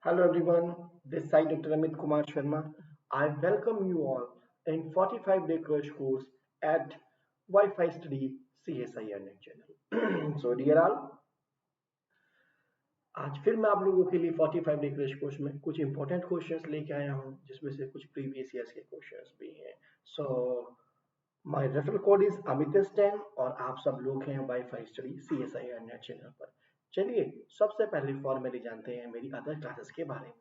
Hello everyone, this side Dr. Amit Kumar Sharma. I welcome you all in 45-day crash course at Wi-Fi Study CSIR Net channel. So dear all, आज फिर मैं आप लोगों के लिए 45-डे crash course में कुछ इंपॉर्टेंट क्वेश्चंस लेके आया हूँ जिसमें से कुछ प्रीवियस ईयर्स के क्वेश्चंस भी हैं. So my referral code is अमित10 और आप सब लोग हैं wifi study CSIR NET channel पर. चलिए सबसे पहले फॉर्मेली जानते हैं मेरी अदर क्लासेस के बारे में.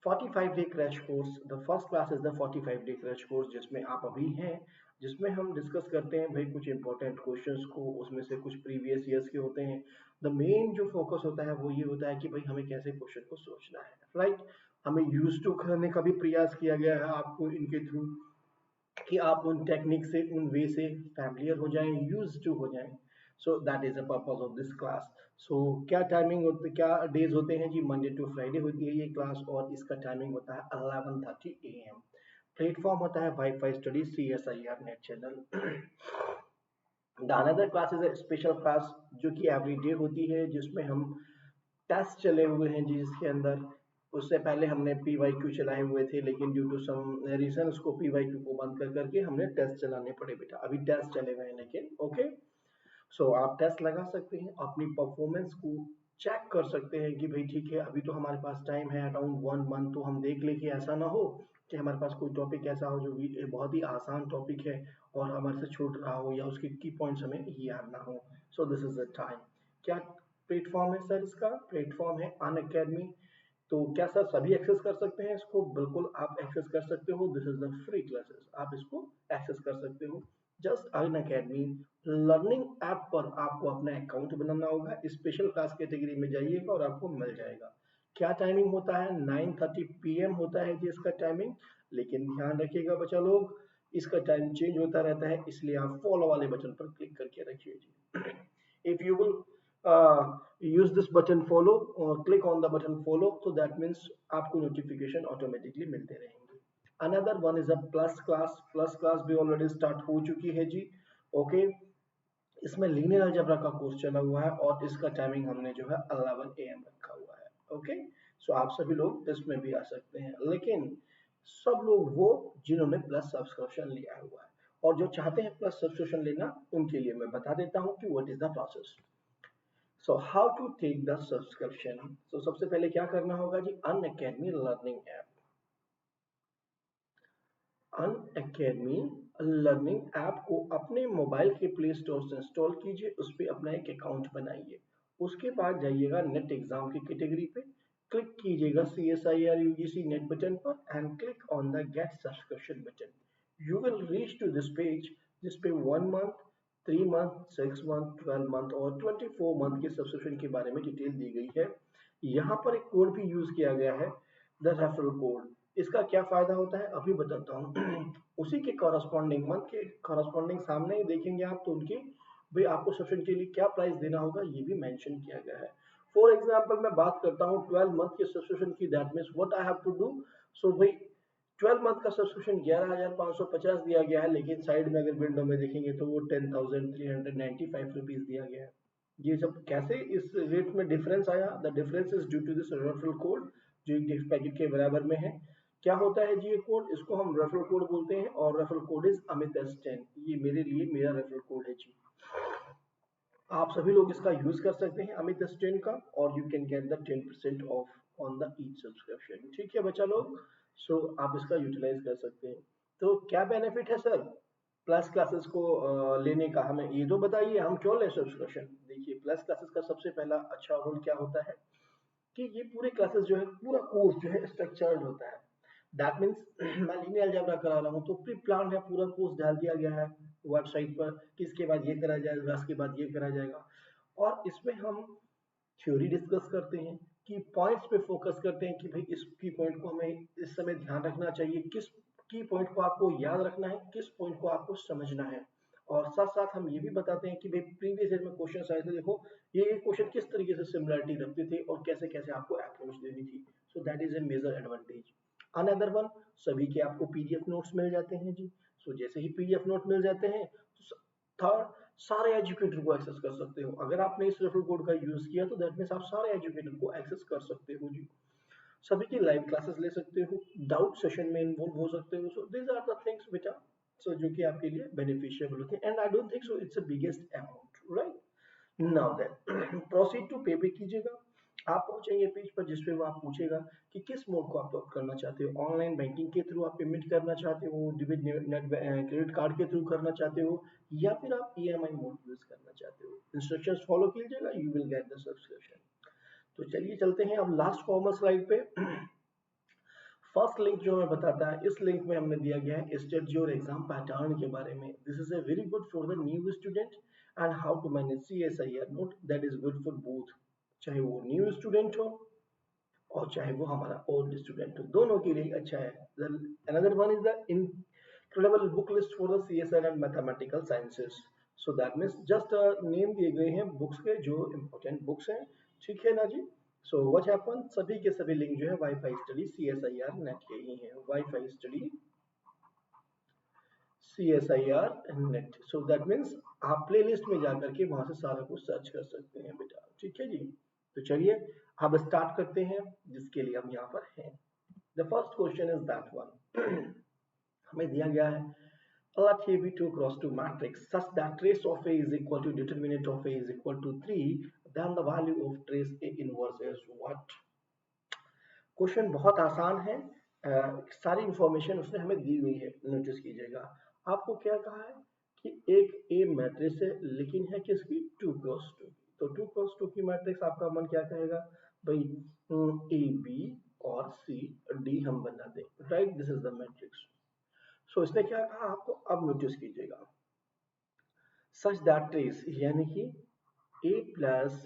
45-डे crash course, the first class is the 45-डे क्रैश कोर्स जिसमें आप अभी हैं, जिसमें हम डिस्कस करते हैं भाई कुछ इंपॉर्टेंट क्वेश्चंस को, उसमें से कुछ प्रीवियस ईयर्स के होते हैं. द मेन जो फोकस होता है वो ये होता है कि भाई हमें कैसे क्वेश्चन को सोचना है, राइट. हमें यूज टू करने का भी प्रयास किया गया है आपको इनके थ्रू कि आप उन टेक्निक से, उन वे से फैमिलियर हो जाएं, यूज टू हो जाएं. So that is the purpose of this class. So क्या टाइमिंग होती, क्या डेज होते हैं जी? मंडे टू फ्राइडे होती है ये क्लास और इसका टाइमिंग होता है 11:30 AM. प्लेटफॉर्म होता है wifi study CSIR NET channel. The another class is special class जो कि एवरी डे होती है, जिसमें हम टेस्ट चले हुए हैं जी इसके अंदर. उससे पहले हमने PYQ चलाए हुए थे, लेकिन ड्यू टू सम रीजन उसको PYQ को बंद कर करके हमने टेस्ट चलाने पड़े बेटा. अभी टेस्ट चले हुए हैं लेकिन ओके. सो आप टेस्ट लगा सकते हैं, अपनी परफॉर्मेंस को चेक कर सकते हैं कि भाई ठीक है अभी तो हमारे पास टाइम है अराउंड 1 मंथ, तो हम देख ले कि ऐसा ना हो कि हमारे पास कोई टॉपिक ऐसा हो जो बहुत ही आसान टॉपिक है और हमारे से छूट रहा हो या उसके की पॉइंट्स हमें याद ना हो. सो दिस इज द टाइम. क्या प्लेटफॉर्म है सर? इसका प्लेटफॉर्म है अन अकेडमी. तो क्या सर सभी एक्सेस कर सकते हैं इसको? बिल्कुल आप एक्सेस कर सकते हो. This is the free classes, आप इसको एक्सेस कर सकते हो. जस्ट अन अकेडमी लर्निंग ऐप पर आपको अपना अकाउंट बनाना होगा, स्पेशल क्लास कैटेगरी में जाइएगा और आपको मिल जाएगा. क्या टाइमिंग होता है? 9:30 PM होता है जी इसका टाइमिंग. लेकिन ध्यान रखिएगा बच्चा लोग, इसका टाइम चेंज होता रहता है, इसलिए आप फॉलो वाले बटन पर क्लिक करके रखिए जी. if you will use this button follow or click on the button follow, so that means आपको नोटिफिकेशन ऑटोमेटिकली मिलते रहेंगे. Another one is a plus class. Plus class भी ऑलरेडी स्टार्ट हो चुकी है जी. ओके. इसमें लीनियर अलजेब्रा का course चला हुआ है और इसका टाइमिंग हमने जो है 11 AM रखा हुआ है. ओके. सो आप सभी लोग इसमें भी आ सकते हैं, लेकिन सब लोग वो जिन्होंने प्लस सब्सक्रिप्शन लिया हुआ है, और जो चाहते हैं प्लस सब्सक्रिप्शन लेना उनके लिए मैं बता देता हूँ कि what is the process. So how to take the subscription. So सबसे पहले क्या करना होगा जी? Unacademy learning app. Unacademy learning app को अपने मोबाइल के प्ले स्टोर से इंस्टॉल कीजिए, उस पर अपना एक अकाउंट बनाइए. उसके बाद जाइएगा नेट एग्जाम की कैटेगरी पे, क्लिक कीजिएगा CSIR UGC नेट बटन पर and click on the get subscription button. You will reach to this page जिस पे 1 मंथ, 3 मंथ, 6 मंथ, 12 मंथ और 24 मंथ के सब्सक्रिप्शन के बारे में डिटेल दी गई है. यहाँ पर एक कोड भी यूज किया गया है, द रेफरल कोड. इसका क्या फायदा होता है अभी बताता हूँ. उसी के कॉरस्पॉन्डिंग मंथ के कॉरस्पॉन्डिंग सामने ही देखेंगे आप, तो उनके भाई आपको सब्सक्रिप्शन के लिए क्या प्राइस देना होगा ये भी मेंशन किया गया है. फॉर एग्जांपल मैं बात करता हूँ 12 मंथ के सब्सक्रिप्शन की. That means what I have to do. So भाई 12 मंथ का सब्सक्रिप्शन 11,550 दिया गया है, लेकिन साइड में अगर विंडो में देखेंगे तो वो 10,395 रुपीज दिया गया है. ये सब कैसे इस रेट में डिफरेंस आया? The difference is due to this referral code जो एक गिफ्ट पैकेट के बराबर में है. क्या होता है जी ये कोड? इसको हम रेफरल कोड बोलते हैं और रेफरल कोड इज अमित10. ये मेरे लिए मेरा रेफरल कोड है जी. आप सभी लोग इसका यूज कर सकते हैं अमित10 का, और you can get the 10% of on the each subscription. ठीक है बच्चा लोग. सो आप इसका यूटिलाइज कर सकते हैं. तो क्या बेनिफिट है सर प्लस क्लासेस को लेने का? हमें ये तो बताइए हम क्यों लें सब्सक्रिप्शन. देखिए प्लस क्लासेस का सबसे पहला अच्छा रोल क्या होता है कि ये पूरे क्लासेस जो है, पूरा कोर्स जो है स्ट्रक्चर्ड होता है. दैट मीन्स मैं लीनियर अलजेब्रा करा रहा हूँ तो प्री प्लान है, पूरा कोर्स डाल दिया गया है वेबसाइट पर कि इसके बाद ये करा जाएगा, इसके बाद ये करा जाएगा. और इसमें हम थ्योरी डिस्कस करते हैं, की पॉइंट्स पे फोकस करते हैं कि भाई इस की पॉइंट को हमें इस समय ध्यान रखना चाहिए, किस की पॉइंट को आपको याद रखना है, किस पॉइंट को आपको समझना है. और साथ साथ हम ये भी बताते हैं कि भाई प्रीवियस ईयर में क्वेश्चन आए थे, देखो ये क्वेश्चन किस तरीके से सिमिलरिटी रखते थे और कैसे कैसे आपको अप्रोच देनी थी. So that is a major advantage. Another one, सभी के आपको PDF नोट्स मिल जाते हैं जी. सो जैसे ही PDF नोट मिल जाते हैं, थर्ड सारे एजुकेटर को एक्सेस कर सकते हो। अगर आपने इस रेफरल कोड का यूज किया तो दैट मीन्स आप सारे एजुकेटर को एक्सेस कर सकते हो जी। सभी की लाइव क्लासेस ले सकते हो, डाउट सेशन में इन्वॉल्व हो सकते हो। So these are the things बेटा, सो जो कि आपके लिए बेनिफिशियल होते हैं, and I don't think so it's a biggest amount, right. Now then proceed to pay pay कीजिएगा। आप पहुंचेंगे पेज पर जिस पे वो आप पूछेगा कि किस मोड को आप अडॉप्ट करना चाहते हो, ऑनलाइन बैंकिंग के थ्रू आप पेमेंट करना चाहते हो, डेबिट नेट क्रेडिट कार्ड के थ्रू करना चाहते हो, या फिर आप ईएमआई मोड यूज करना चाहते हो। इंस्ट्रक्शंस फॉलो कीजिएगा, you will get the subscription. तो चलिए चलते हैं अब लास्ट कॉमर्स स्लाइड पे। फर्स्ट लिंक जो हमें बताता है, इस लिंक में हमने दिया गया है स्टडी और एग्जाम पैटर्न के बारे में। This is a very good for the new student and how to manage CSIR note, that is good for both, चाहे वो न्यू स्टूडेंट हो और चाहे वो हमारा ओल्ड स्टूडेंट हो, दोनों के लिए अच्छा है। Another one is the incredible book list for the CSR and mathematical sciences. So that means just name दिए गए हैं बुक्स के जो इंपॉर्टेंट बुक्स हैं, ठीक है ना जी। सो व्हाट हैपन, सभी के सभी लिंक जो है वाईफाई स्टडी सीएसआईआर नेट के ही हैं, wifi study CSIR net. So that means आप प्लेलिस्ट में जाकर के वहां से सारा कुछ सर्च कर सकते हैं बेटा, ठीक है जी। तो चलिए अब स्टार्ट करते हैं जिसके लिए हम यहाँ पर हैं। The first question is that one. हमें दिया गया है let A be 2 cross 2 matrix such that trace of A is equal to determinant of A is equal to 3, then the value of trace A inverse is what? Question बहुत आसान है। सारी information उसने हमें दी हुई है, नोटिस कीजिएगा। आपको क्या कहा है कि एक ए मैट्रिक्स है, लेकिन है किसकी, 2 क्रॉस 2 की। तो 2 क्रॉस 2 की मैट्रिक्स आपका मन क्या कहेगा भाई, ए बी और सी डी हम बना दें, right, this is the matrix. So इसने क्या कहा आपको, अब नोटिस कीजिएगा, सच दैट ट्रेस यानी कि a plus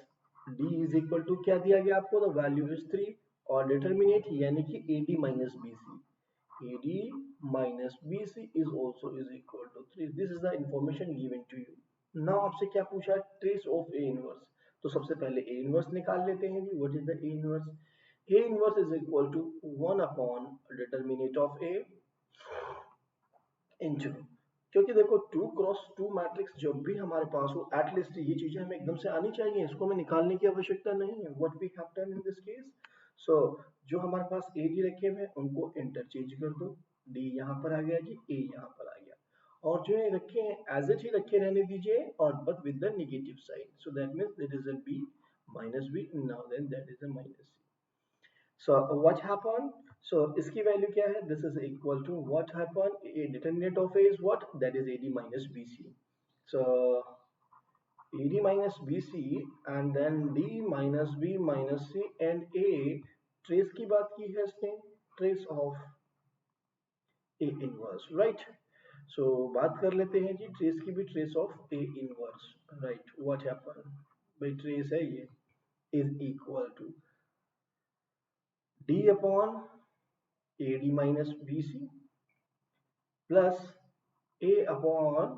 D is equal to क्या दिया गया आपको, द वैल्यू इज 3, और डिटर्मिनेट यानी कि ad minus B C, ad minus B C is also is equal to 3। This is the information given to you. Now आपसे क्या पूछा, ट्रेस ऑफ ए इनवर्स। तो सबसे पहले ए इनवर्स निकाल लेते हैं जी। What is the A inverse, A inverse is equal to 1 upon determinant of A into, क्योंकि देखो 2 क्रॉस 2 मैट्रिक्स जब भी हमारे पास हो, एटलीस्ट ये चीजें हमें एकदम से आनी चाहिए, इसको हमें निकालने की आवश्यकता नहीं है। What we have done in this case, so जो हमारे पास ए डी रखे हुए हैं उनको इंटरचेंज कर दो, डी यहाँ पर आ गया जी, ए यहाँ पर आ गया, और जो ये रखे हैं एज इट ही रखे रहने दीजिए, और but with the negative sign. So that means that is A B minus B, now then that is A minus C. So what happened? So इसकी वैल्यू क्या है? This is equal to what happened? A determinant of A is what? That is AD minus BC. So AD minus BC and then D minus B minus C and A, trace की बात की है इसने, trace of A inverse, right? So बात कर लेते हैं जी trace की भी, trace of A inverse, right? What happened? भाई trace है ये, is equal to D upon AD minus BC plus A upon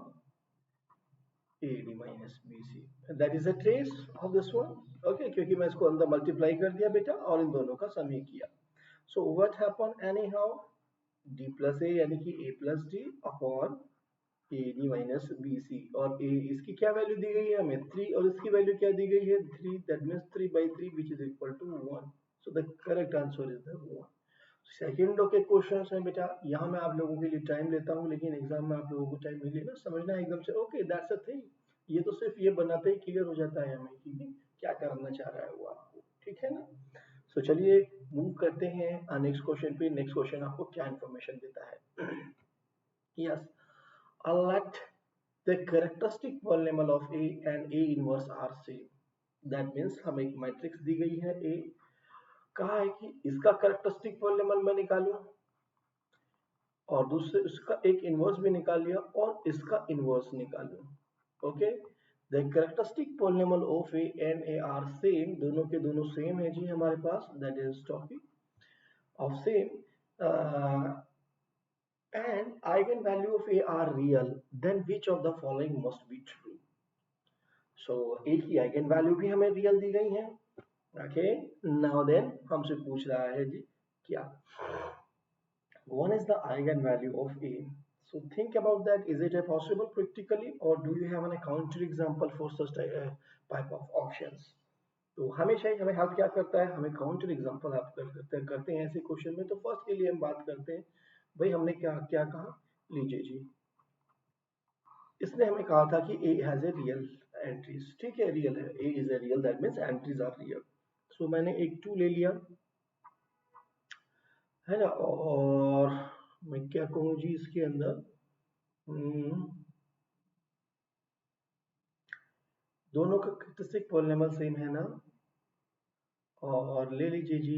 AD minus BC. That is a trace of this one. Okay, क्योंकि मैं इसको अंदर multiply कर दिया बेटा और इन दोनों का सम ही किया। So what happened anyhow? D plus A यानी कि A plus D upon AD minus BC, और A इसकी क्या वैल्यू दी गई है हमें 3, और इसकी वैल्यू क्या दी गई है 3, that means 3/3 which is equal to 1. So the correct answer is the 1. Second के क्वेश्चन है बेटा, यहाँ मैं आप लोगों के लिए टाइम लेता हूँ, लेकिन एग्जाम में आप लोगों को टाइम नहीं लेना, समझना है एकदम से। Okay, that's a thing. ये तो सिर्फ ये बनाते ही क्लियर हो जाता है हमें कि क्या करना चाह रहा है वो आपको, ठीक है ना। सो चलिए मूव करते हैं नेक्स्ट क्वेश्चन पे। नेक्स्ट क्वेश्चन आपको क्या इन्फॉर्मेशन देता है। Yes, let the characteristic polynomial of A and A inverse are same. That means हमें एक मैट्रिक्स दी गई है A, कहा है कि इसका कैरेक्टरिस्टिक पॉलीनोमियल मैं निकालूं, और दूसरे इसका एक इनवर्स भी निकाल लिया, और इसका इनवर्स निकालूं। Okay, the characteristic polynomial of A and A are same, दोनों के दोनों सेम है जी हमारे पास, that is topic of same, and eigen value of A are real, then which of the following must be true. So A की eigen value भी हमें रियल दी गई है। ओके, नाउ देन हमसे पूछ रहा है जी क्या, one is the eigenvalue of A, So think about that. Is it a possible practically, or do you have a counter example for such type of options? तो हमेशा ही हमें हेल्प क्या करता है, हमें काउंटर एग्जांपल हेल्प करते हैं ऐसे क्वेश्चन में। तो फर्स्ट के लिए हम बात करते हैं, भाई हमने क्या क्या कहा, लीजिए जी, इसने हमें कहा था कि A has A real entries, ठीक है, रियल है, A is A real, that means entries are real. So मैंने एक 2 ले लिया, है ना, और मैं क्या कहूँ जी इसके अंदर, हम्म, दोनों का कैरेक्टरिस्टिक पॉलिनॉमियल सेम है ना, और ले लीजिए जी,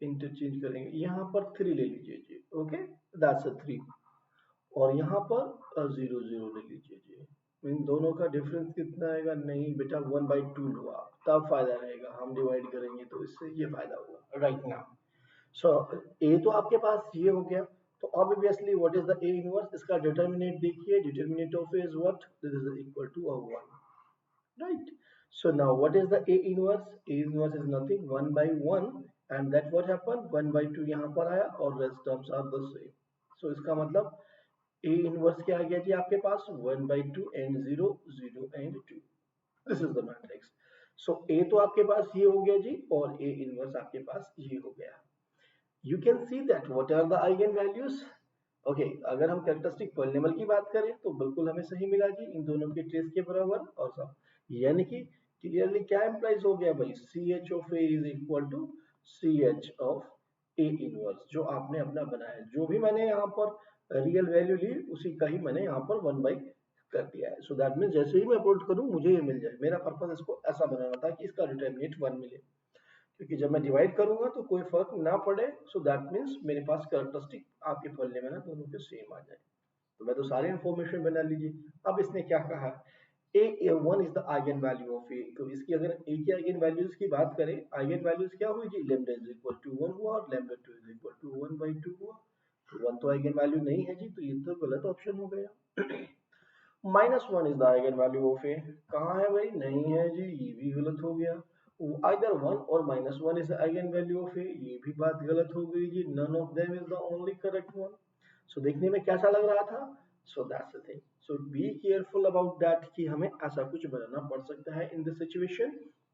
इंटरचेंज करेंगे, यहाँ पर 3 ले लीजिए जी, ओके, दैट्स अ 3, और यहाँ पर 0 0 ले लीजिए जी। इन दोनों का डिफरेंस कितना आएगा, नहीं बेटा 1/2 लो आप, तब फायदा रहेगा, हम डिवाइड करेंगे तो इससे ये फायदा होगा राइट नाउ। सो ए तो आपके पास ये हो गया, तो obviously what is the A inverse, इसका डिटरमिनेंट देखिए, determinant of A is what, this is equal to 1, right? So now what is the A inverse? A inverse is nothing, 1 by 1, and that what happened, 1 by 2 यहाँ पर आया, और rest terms are the same. So इसका मतलब A inverse क्या आ गया जी आपके पास, 1 by 2 and 0 0 and 2. This is the matrix. So A तो आपके पास ये हो गया जी, और A inverse आपके पास ये हो गया। You can see that what are the eigen values. Okay अगर हम कैरेक्टरिस्टिक पॉलिनॉमियल की बात करें तो बिल्कुल हमें सही मिला जी, इन दोनों के ट्रेस के बराबर और सब, यानी कि क्लियरली क्या एम्प्लाइज हो गया भाई, C H of A is equal to C H of A inverse, जो आपने अपना बनाया, जो भी मैंने यहाँ पर रियल वैल्यू ली उसी का ही मैंने यहाँ पर 1 by कर दिया है। सो दैट मीन जैसे ही मैं अपलोड करूँ मुझे ये मिल जाए, मेरा पर्पज इसको ऐसा बनाना था कि इसका डिटरमिनेंट 1 मिले, क्योंकि जब मैं डिवाइड करूंगा तो कोई फर्क ना पड़े। सो दैट मीन्स मेरे पास कैरेक्टरिस्टिक आपके पढ़ने में ना दोनों के सेम आ जाए, तो मैं तो सारे इंफॉर्मेशन बना लीजिए। अब इसने क्या कहा, A 1 is the eigen value of A, तो इसकी अगर ए की आइगन वैल्यूज की बात करें, आइगन वैल्यूज क्या हुई जी, लैम्डा इज इक्वल टू 1 हुआ, और लैम्डा 2 इज इक्वल टू 1/2 हुआ, तो 1 तो आइगन वैल्यू नहीं है जी, तो ये तो गलत ऑप्शन हो गया। -1 is the eigen value of A, कहाँ है भाई, नहीं है जी, ये भी गलत हो गया। आइदर 1 और -1 is the eigen value of A, ये भी बात गलत हो गई जी, none of them is the only correct one. So देखने में कैसा लग रहा था, so that's the thing. So be careful about that कि हमें ऐसा कुछ बनाना पड़ सकता है इन दिस सिचुएशन,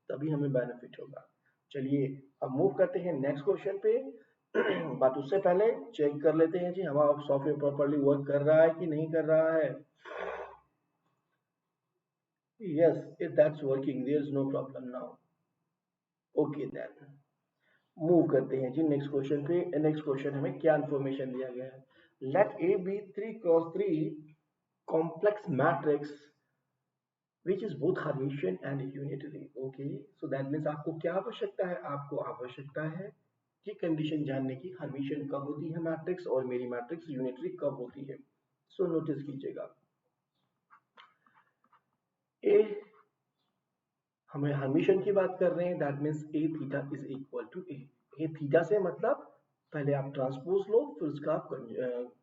तभी हमें बेनिफिट होगा। चलिए अब मूव करते हैं नेक्स्ट क्वेश्चन पे। बट उससे पहले चेक कर लेते हैं जी हमारा सॉफ्टवेयर प्रॉपर्ली वर्क कर रहा है कि नहीं कर रहा है। Yes, if that's working, there's no problem now. Okay then. Move करते हैं जी नेक्स्ट क्वेश्चन पे। नेक्स्ट क्वेश्चन हमें क्या इंफॉर्मेशन दिया गया है, let A B 3x3 complex matrix which is both Hermitian and unitary. Okay, so that means आपको क्या आवश्यकता है, आपको आवश्यकता है कि कंडीशन जानने की, हर्मिशियन कब होती है मैट्रिक्स और मेरी मैट्रिक्स यूनिटरी कब होती है। सो नोटिस कीजिएगा, ए हमें हर्मिशियन की बात कर रहे हैं, that means A theta is equal to A. A theta से मतलब पहले आप ट्रांसपोज लो, फिर उसका आप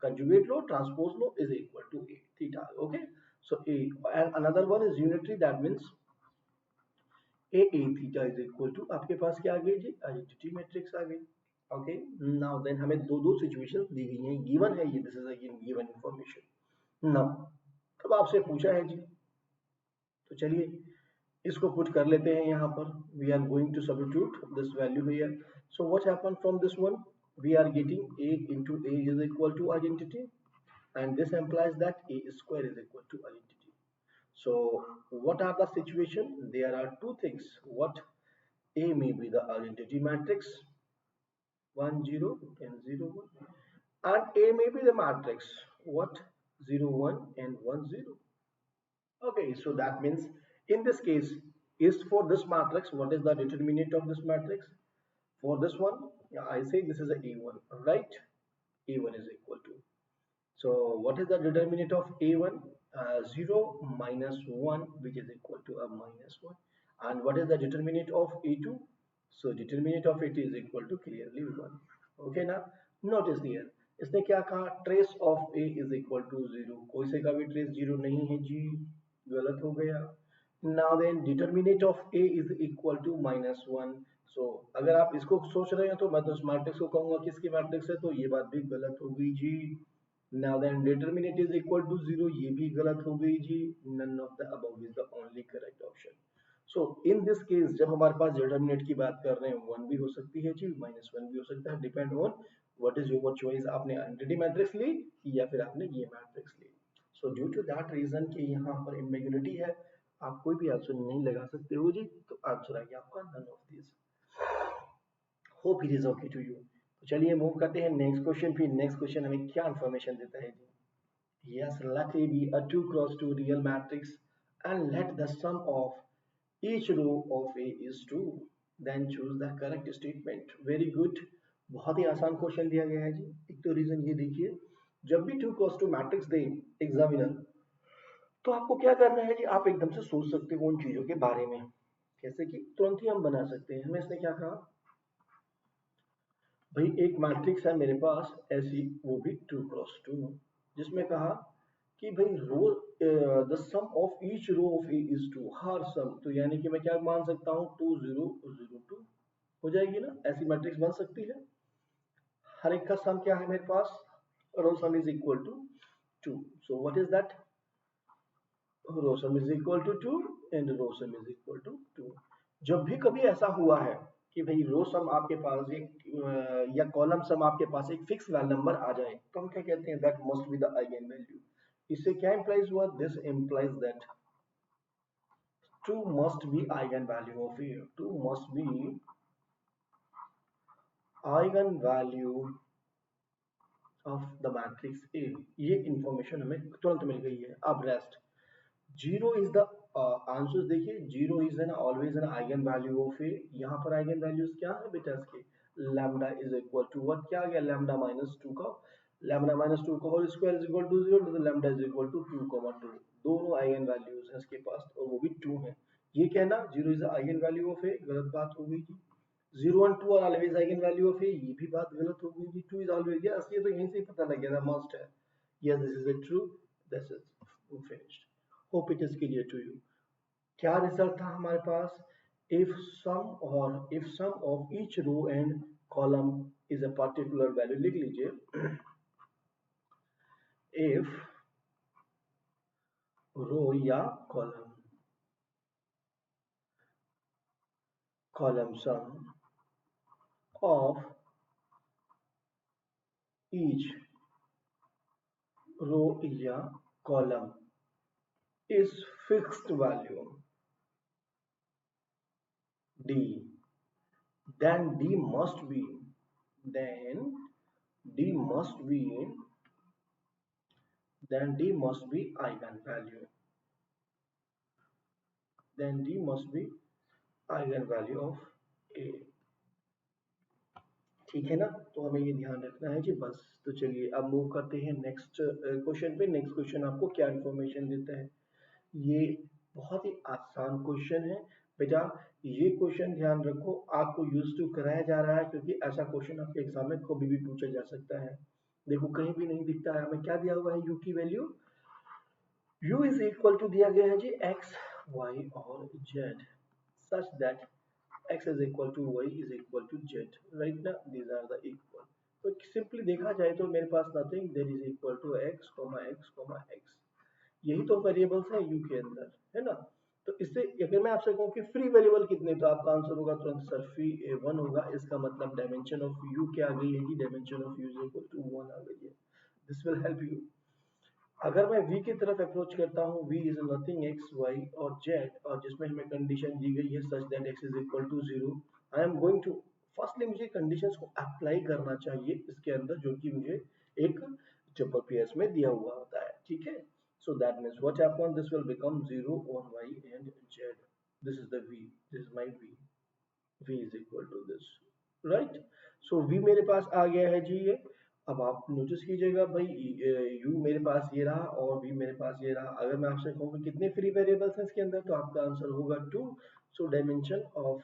कंजुगेट लो, ट्रांसपोज लो, is equal to A theta. Okay, so A and another one is unitary, that means A theta is equal to, आपके पास क्या आ गई जी, आइडेंटिटी मैट्रिक्स आ गई। ओके, नाउ देन हमें दो दो सिचुएशंस दी गई हैं, गिवन है ये, this is a given information. Now अब आपसे पूछा है जी, तो चलिए इसको पुट कर लेते हैं यहाँ पर। We are going to substitute this value here. So what happen from this one, we are getting a into a is equal to identity, and this implies that a square is equal to identity. So what are the situation, there are two things, what a may be the identity matrix 1 0 and 0 1, and a may be the matrix what 0 1 and 1 0. Okay, so that means in this case, is for this matrix, what is the determinant of this matrix? For this one, yeah, I say this is a A1, right? A1 is equal to. So what is the determinant of A1? 0 minus 1, which is equal to a minus 1. And what is the determinant of A2? So determinant of it is equal to clearly 1. Okay now, notice here. इसने क्या कहा, trace of A is equal to 0, कोई से का भी trace 0 नहीं है जी, गलत हो गया। Now then determinant of a is equal to -1, सो अगर आप इसको सोच रहे हैं तो मैं तो इस मैट्रिक्स को कहूंगा किसकी मैट्रिक्स है, तो ये बात भी गलत हो गई जी। Now then determinant is equal to zero, ये भी गलत हो गई जी। None of the above is the only correct option. So in this case जब हमारे पास डिटरमिनेंट की बात कर रहे हैं, वन भी हो सकती है जी, माइनस वन भी हो सकता है, depend on what is your choice. आपने एंटिटी मैट्रिक्स ली या फिर आपने ये मैट्रिक्स ली। So due to that reason कि यहाँ पर इम्बिग्युनिटी है, आप कोई भी आंसर नहीं लगा सकते हो जी, तो आंसर आ गया आपका none of this. Hope it is okay to you. तो चलिए मूव करते हैं नेक्स्ट क्वेश्चन। फिर नेक्स्ट क्वेश्चन हमें क्या इन्फॉर्मेशन देता है जी। Yes, let A be a 2 cross 2 real matrix and let the sum of each row of A is 2, then choose the correct statement. Very good। बहुत ही आसान क्वेश्चन दिया गया है जी। एक तो रीजन ये देखिए, जब भी 2 cross 2 मैट्रिक्स दे एग्जामिनर, तो आपको क्या करना है जी, आप एकदम से सोच सकते हो उन चीजों के बारे में, जैसे कि तुरंत ही हम बना सकते हैं। हमें इसने क्या कहा भाई, एक मैट्रिक्स है मेरे पास ऐसी, वो भी 2 क्रॉस 2, जिसमें कहा कि भाई row the sum of each row of A is 2, हर सम, तो यानी कि मैं क्या मान सकता हूँ 2 0 0 2 हो जाएगी ना, ऐसी मैट्रिक्स बन सकती है। हर एक का सम क्या है मेरे पास, row sum is equal to 2। So what is that, row sum is equal to 2 and row sum is equal to 2। जब भी कभी ऐसा हुआ है कि भाई रो सम आपके पास एक या कॉलम सम आपके पास एक फिक्स नंबर आ जाए, तो हम क्या कहते हैं, that must be the eigen value. इससे क्या इंप्लाइज हुआ, this implies that 2 must be eigen value of A, 2 must be eigen value of the matrix A. ये इंफॉर्मेशन हमें तुरंत मिल गई है। अब rest, zero is the answer. देखिए zero is an always an eigen value of A. यहाँ पर आइगन वैल्यूज क्या है बेटा इसके, lambda is equal to what, क्या आ गया, लैम्डा माइनस टू का, लैम्डा माइनस टू का whole square is equal to zero, तो लैम्डा इज इक्वल टू 2,2। दोनों आइगन वैल्यूज हैं इसके पास और वो भी 2 है। ये कहना zero is the eigen value of A, गलत बात हो गई जी। Zero and two are always eigen value of A, ये भी बात गलत हो गई जी। टू इज ऑलवेज, यस ये तो यहीं से ही पता लग गया था, मस्ट है। Yes this is a true, this is finished। hope it is clear to you। क्या रिजल्ट था हमारे पास, if sum of each row and column is a particular value, लिख लीजिए if रो या कॉलम sum of each रो या column is fixed value d, then d must be then d must be then d must be eigenvalue, then d must be eigenvalue of a। ठीक है ना, तो हमें ये ध्यान रखना है जी बस। तो चलिए अब मूव करते हैं नेक्स्ट क्वेश्चन पे। नेक्स्ट क्वेश्चन आपको क्या इन्फॉर्मेशन देता है, ये बहुत ही आसान क्वेश्चन है बेटा। ये क्वेश्चन ध्यान रखो, आपको यूज टू कराया जा रहा है, क्योंकि ऐसा क्वेश्चन आपके एग्जाम में कभी भी पूछा जा सकता है। देखो कहीं भी नहीं दिखता है हमें क्या दिया हुआ है, यू की value, u is equal to दिया गया है जी x, y और z, such that x is equal to y is equal to z, right now these are the equal। तो सिंपली देखा जाए तो मेरे पास nothing, there is equal to x, x, यही तो वेरिएबल्स है u के अंदर, है ना। तो इससे अगर मैं आपसे कहूँ कि फ्री वेरिएबल कितने, तो आपका आंसर होगा तुरंत सर फ्री 1 होगा। इसका मतलब डायमेंशन ऑफ u क्या आ गई है कि dimension of u is equal to 1 आ गई है। This will help you. अगर मैं v की तरफ अप्रोच करता हूँ, v इज नथिंग x, y और z, और जिसमें हमें कंडीशन दी गई है such that x is equal to 0, I am going to, firstly मुझे कंडीशंस को अप्लाई करना चाहिए इसके अंदर, जो कि मुझे एक जबर पेयर्स में दिया हुआ होता है, ठीक है। So that means what happen, this will become 0 on y and z, this is the v, this is my v is equal to this, right. So v मेरे पास आ गया है जी ये। अब आप नोटिस कीजिएगा भाई, u मेरे पास ये रहा और v मेरे पास ये रहा। अगर मैं आपसे कहूँ कि कितने फ्री वेरिएबल्स हैं इसके अंदर, तो आपका आंसर होगा 2। So dimension of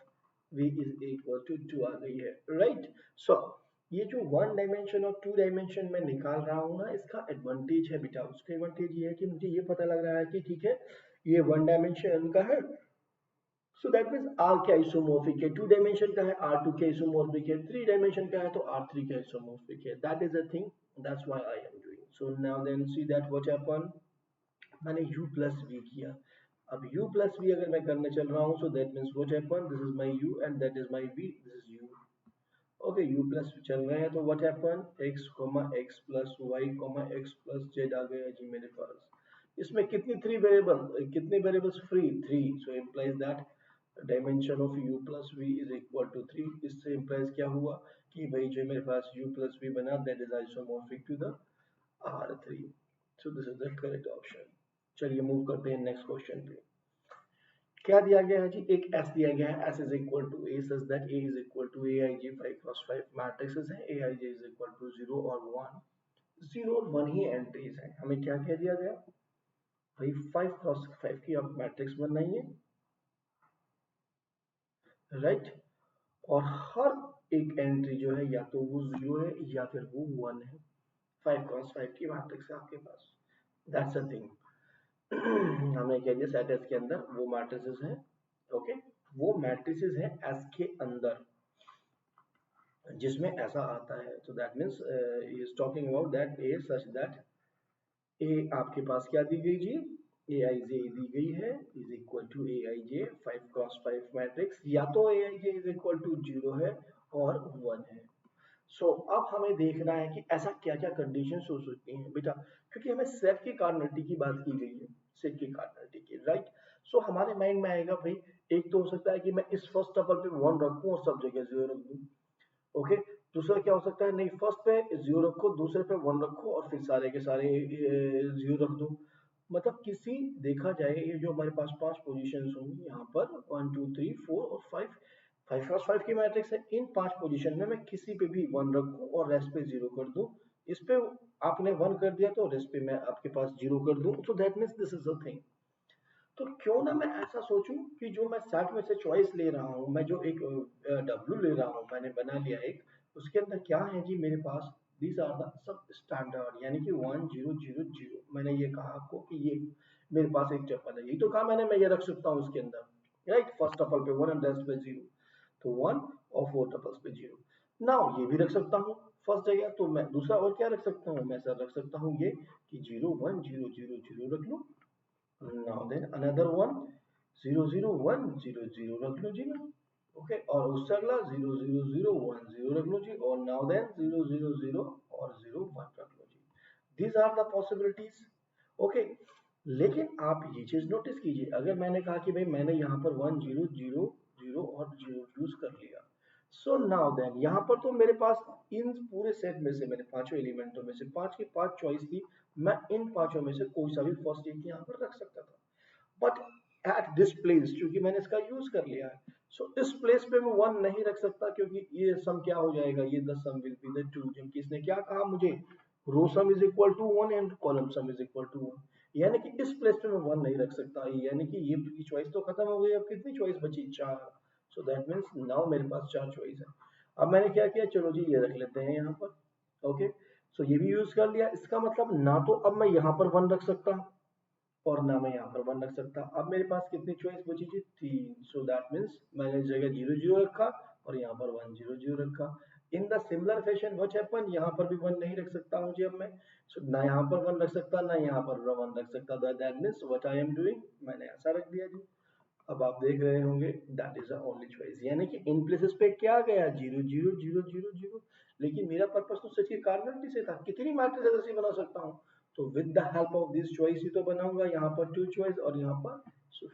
v is equal to 2 आ गई है, राइट। सो ये जो 1 डायमेंशन और 2 डायमेंशन मैं निकाल रहा हूँ ना, इसका एडवांटेज है बेटा। उसका एडवांटेज ये है कि मुझे ये पता लग रहा है कि ठीक है ये 1 डायमेंशन का है, सो दैट मीन्स आर क्या isomorphic है, 2 डायमेंशन का है, R2 क्या isomorphic है, 3 डायमेंशन का है तो R3 क्या isomorphic है. That is a thing, that's why I am doing. So now then see that what happen. मैंने u प्लस v किया. अब u प्लस v अगर मैं करने चल रहा हूँ, so that means what happen, this is my u and that is my v, this is u. Okay, u plus चल रहे हैं तो what happen, x x plus y x plus z आ गया जी मेरे पास. इसमें कितनी थ्री वेरिएबल, कितने variables free, three. So implies that dimension of u plus v is equal to 3. इससे इम्प्लाइज क्या हुआ कि भाई जो मेरे पास u प्लस v बना, that is isomorphic to the R3. So this is the correct option. चलिए मूव करते हैं नेक्स्ट क्वेश्चन पे. क्या दिया गया है जी, एक S दिया गया है, S is equal to A such that A is equal to AIJ 5 cross 5 matrices हैं, AIJ इज इक्वल टू 0 और 1. 0 और 1 ही एंट्रीज हैं. हमें क्या कह दिया गया भाई, 5 क्रॉस 5 की आप मैट्रिक्स बनाइए, राइट. और हर एक एंट्री जो है या तो वो 0 है या फिर वो 1 है. 5 क्रॉस 5 की मैट्रिक्स है आपके पास. That's a thing. हमने कह दिया सेट एस के अंदर वो मैट्रिसेस हैं. ओके, वो मैट्रिसेस हैं एस के अंदर जिसमें ऐसा आता है. तो that means is talking about that A such that A आपके पास क्या दी गई जी, ए आई जे दी गई है is equal to A I J 5 cross 5 matrix, या तो A I J is equal to 0 है और 1 है. सो अब हमें देखना है कि ऐसा क्या क्या कंडीशन हो सकती हैं बेटा, क्योंकि हमें सेट की कार्डिनलिटी की बात की गई है, सेट की कार्डिनलिटी की, राइट. सो हमारे माइंड में आएगा भाई, एक तो हो सकता है कि मैं इस फर्स्ट टपल पे 1 रखूं और सब जगह 0 रख दूं. ओके, दूसरा क्या हो सकता है, नहीं फर्स्ट पे 0 रखो, दूसरे पे 1 रखो और फिर सारे के सारे 0 रख दो. मतलब किसी, देखा जाए ये जो हमारे पास 5 पोजीशंस होंगी यहाँ पर 1 2 3 4 और 5, 5 क्रॉस 5 की मैट्रिक्स है. इन 5 पोजीशन में मैं किसी पे भी 1 रखूं और रेस्ट पे 0 कर दूं. इस पे आपने 1 कर दिया तो रेस्ट पे मैं आपके पास 0 कर दूं. तो that means this is the thing. तो क्यों ना मैं ऐसा सोचूं कि जो मैं सेट में से चॉइस ले रहा हूं, मैं जो एक डब्ल्यू ले रहा हूं, मैंने बना लिया एक, उसके अंदर क्या है जी मेरे पास, these are the sub standard, यानी कि 1 0 0 0. मैंने ये कहा आपको कि ये मेरे पास एक टपल है, यही तो कहा मैंने, मैं ये रख सकता हूँ उसके अंदर, राइट. फर्स्ट टपल पे 1 एंड रेस्ट पे 0, तो 1 और 4 टपल्स पे 0. नाउ ये भी रख सकता हूँ फर्स्ट जगह, तो मैं दूसरा और क्या रख सकता हूँ, मैं सर रख सकता हूँ ये कि 0 1 0 0 0 रख लूँ. Now then another one 0 0 1 0 0 रख लो जी मैं. ओके, और उससे अगला 0 0 0 1 0 रख लो जी. और नाउ देन 0 0 0 और 0 1 रख लो जी. These are the possibilities. Okay, लेकिन आप ये चीज नोटिस कीजिए, अगर मैंने कहा कि भाई मैंने यहाँ पर 1 0 0 0 और 0 यूज कर लिया, सो नाउ देन यहाँ पर तो मेरे पास इन पूरे सेट में से, मैंने पांचों एलिमेंटों में से 5 की 5 चॉइस थी, मैं इन पांचों में से कोई सा भी फर्स्ट एक यहाँ पर रख सकता था. बट एट दिस प्लेस क्योंकि मैंने इसका यूज कर लिया है, सो इस प्लेस पे मैं 1 नहीं रख सकता, क्योंकि ये सम क्या हो जाएगा, ये the sum will be the 2, क्योंकि इसने क्या कहा मुझे, row sum is equal to 1 and column sum is equal to 1. यानी कि इस प्लेस पे मैं 1 नहीं रख सकता, यानी कि ये की चॉइस तो खत्म हो गई. अब कितनी चॉइस बची, 4. सो दैट मीन्स नाउ मेरे पास 4 चॉइस है. अब मैंने क्या किया, चलो जी ये रख लेते हैं यहाँ पर. ओके, सो ये भी यूज कर लिया. इसका मतलब ना तो अब मैं यहाँ पर 1 रख सकता और ना मैं यहाँ पर 1 रख सकता. अब मेरे पास कितनी चॉइस बची थी, 3. सो दैट मीन्स मैंने इस जगह 0 0 रखा और यहाँ पर 1 0 0 रखा. इन the similar fashion what happen, यहाँ पर भी 1 नहीं रख सकता मुझे अब मैं. सो ना यहाँ पर 1 रख सकता, ना यहाँ पर 1 रख सकता. That means what I am doing, मैंने ऐसा रख दिया जी. अब आप देख रहे होंगे that is the only choice, यानी कि इन प्लेसेस पे क्या गया, 0 0 0 0 0. लेकिन मेरा पर्पस तो सच की कार्डिनलिटी से था, कितनी मैट्रिक्स ऐसे बना सकता हूँ. तो with the help of this choice ही तो बनाऊंगा, यहाँ पर 2 चॉइस और यहाँ पर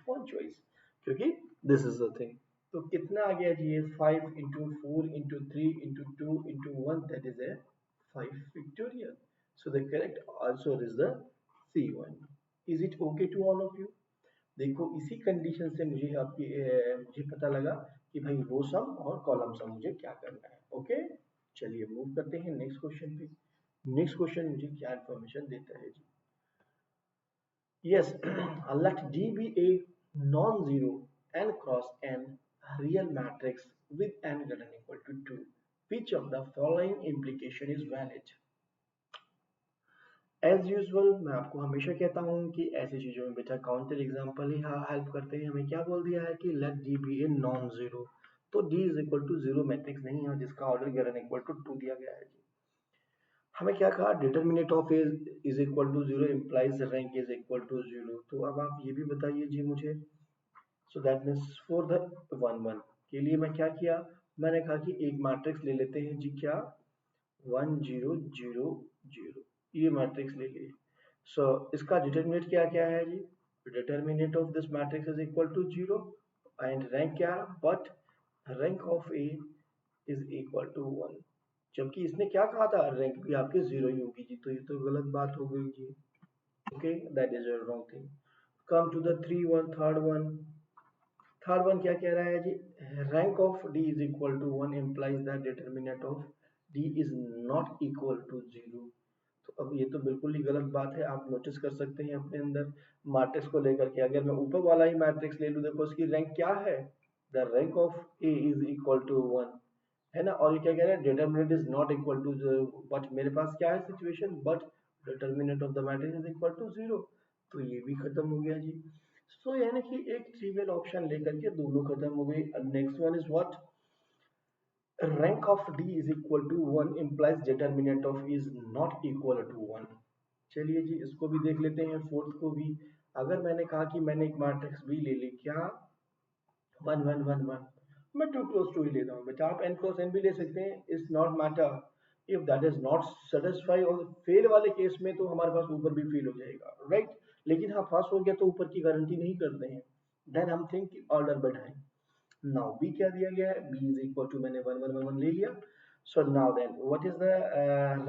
1 चॉइस, क्योंकि दिस इज द थिंग. तो कितना आ गया जी, ये 5 into 4 into 3 into 2 into 1, that is A 5 factorial. So the correct answer is the C1. Is it okay to all of you? देखो इसी कंडीशन से मुझे आपकी मुझे पता लगा कि भाई रो सम और कॉलम सम मुझे क्या करना है. ओके, चलिए मूव करते हैं नेक्स्ट क्वेश्चन पे. नेक्स्ट क्वेश्चन मुझे क्या इंफॉर्मेशन देता है जी. Yes, let D be a non-zero n cross n real matrix with n greater than equal to 2. Which of the following implication is valid? As usual मैं आपको हमेशा कहता हूँ कि ऐसी चीजों में बेटा काउंटर एग्जांपल ही हेल्प करते हैं। हमें क्या बोल दिया है कि let D be A non zero, तो D is equal to zero matrix नहीं है जिसका ऑर्डर गिवन इक्वल टू 2 दिया गया है जी। हमें क्या कहा, determinant of A is equal to zero implies rank is equal to zero. तो अब आप ये भी बताइए जी मुझे, so that means for the 1 1 के लिए मैं क्या किया, मैंने कहा कि एक मैट्रिक्स ले लेते हैं जी, क्या 1 0 0 0, ये मैट्रिक्स ले लिए। सो इसका डिटरमिनेट क्या क्या है जी, determinant of this matrix is equal to zero and rank क्या, but rank of A is equal to 1, जबकि इसने क्या कहा था, रैंक भी आपकी जीरो ही होगी जी, तो ये तो गलत बात हो गई जी। Okay, that is a wrong thing. Come to the 3 1 third one. Third one क्या कह रहा है जी, rank of D is equal to 1 implies that determinant of D is not equal to zero. तो अब ये तो बिल्कुल ही गलत बात है, आप नोटिस कर सकते हैं अपने अंदर मैट्रिक्स को लेकर के। अगर मैं ऊपर वाला ही मैट्रिक्स ले लूं, देखो उसकी रैंक क्या है, the rank of A is equal to 1, है ना। और ये क्या कह रहा है, determinant is not equal to, but मेरे पास क्या है situation, but determinant of the matrix is equal to zero, तो ये भी खत्म हो गया जी। सो यानी कि एक ट्रिवियल ऑप्शन लेकर के दोनों खत्म हो गई। Next one is what, rank of d is equal to 1 implies determinant of is not equal to 1। चलिए जी इसको भी देख लेते हैं, फोर्थ को भी। अगर मैंने कहा कि मैंने एक मैट्रिक्स बी ले ली, क्या 1 1 1 1, मैं 2 क्रॉस 2 ही लेता हूँ बेटा, आप n क्रॉस n भी ले सकते हैं, it's not matter. If that is not satisfy, और फेल वाले केस में तो हमारे पास ऊपर भी फेल हो जाएगा, राइट। लेकिन हाँ पास हो गया तो ऊपर की गारंटी नहीं करते हैं, देन हम थिंक ऑर्डर बढ़ाएं। नाउ बी क्या दिया गया है, बी इज इक्वल टू, मैंने 1 1 1 1 ले लिया। So now then what is the